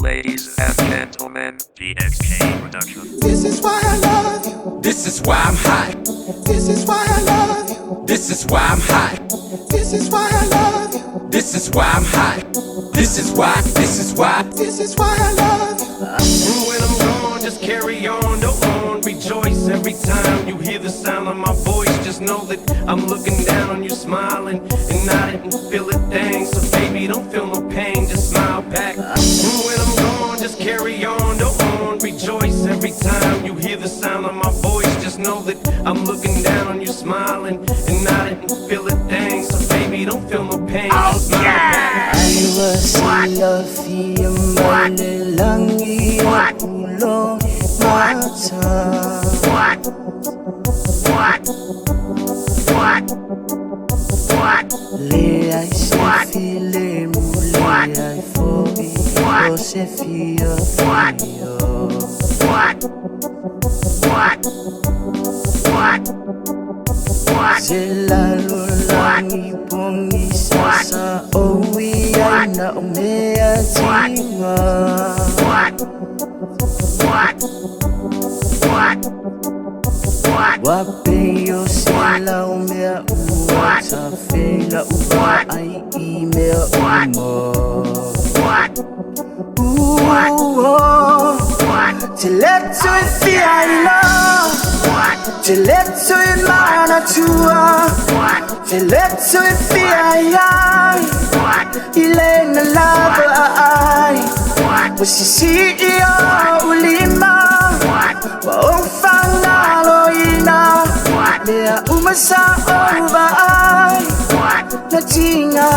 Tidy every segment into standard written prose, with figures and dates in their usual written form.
Ladies and gentlemen, DXK Production. This is why I love you. This is why I'm hot. This is why I love you. This is why I'm hot. This is why I love you. This is why I'm hot. This is why. This is why I love you. When I'm gone, just carry on, go on. Rejoice every time you hear the sound of my voice. Just know that I'm looking down on you, smiling, and I didn't feel a thing. So baby, don't feel no pain, just smile back. When I'm gone, just carry on, go on. Rejoice every time you hear the sound of my voice. Just know that I'm looking down on you, smiling, and I didn't feel a thing. So baby, don't feel no pain, just smile back. Wapeyo sila umea uwa tafela uwa ai email umo Tileto ifiaila Tileto imana tua Tileto ifiaila Ile na lava ai Wasisi iyo ulima Waofanga loina Lea umasa over ai Natinga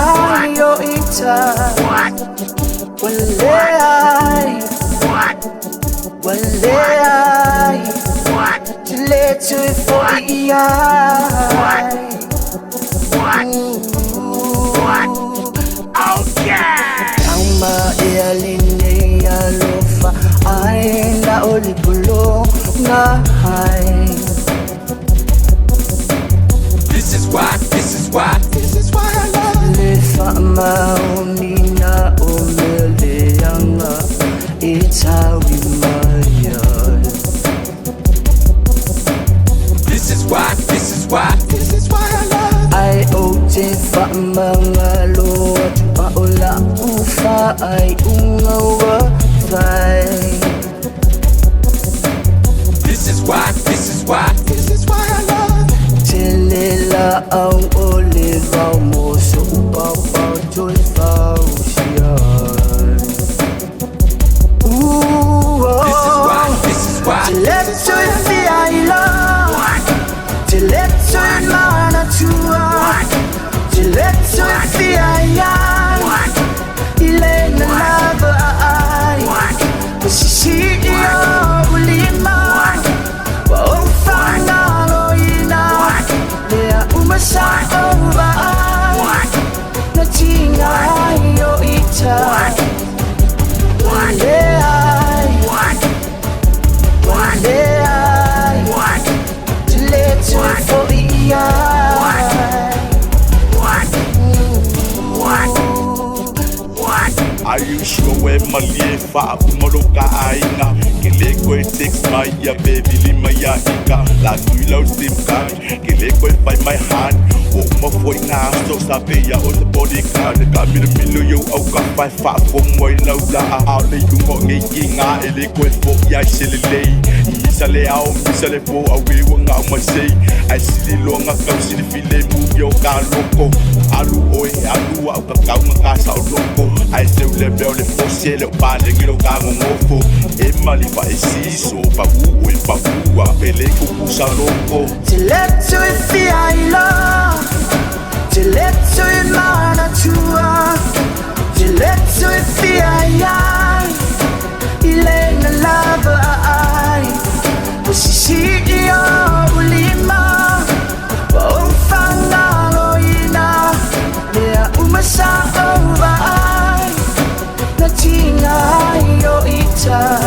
yo ita Wale ai Wale ai Tileto ifiaila Ama ealine ya lofa Ai na olipulo na hai This is why. This is why I love you. Lefa mauni na omele yanga Itawi maya This is why. This is why I love you. Ai ote fa mangalo Paola ufa ai ungawa fai This is why. This is why I love you. Telela au oliva moso upapa tulfa usian This is why. Tileto ifiaila Tileto imana tua Tileto ifiaila Ile na lava ai Wasisi iyo ulima Waofanga loina Lea umasa over ai Natinga yo ita Wale ai Wale ai Tileto ifiaila Are you sure where my life fa umoloka aina Kile kwe text my ya baby lima ya ika La kuila usim card Kile kwe find my hand Walk my boy now so sabi ya on the bodyguard Kami na milo yo au ka find fa From way low la aale yu mo ngi nga Ele kwe fo ya shelele Misale au misale fo awe wanga masay Ai sili lo nga kau sili file move yo ka loko Alu oi alu au ka kau nga ka sa loko Ai se le bel le fosse le pale ngiro ka ngofo E mali fa isiso pa u e pa u a pele ku kusa loko Tileto ifiaila Tileto imana tua Tileto ifiaila Ile na lava ai Wasisi iyo ulima Waofanga loina Lea umasa over ai Natinga yo ita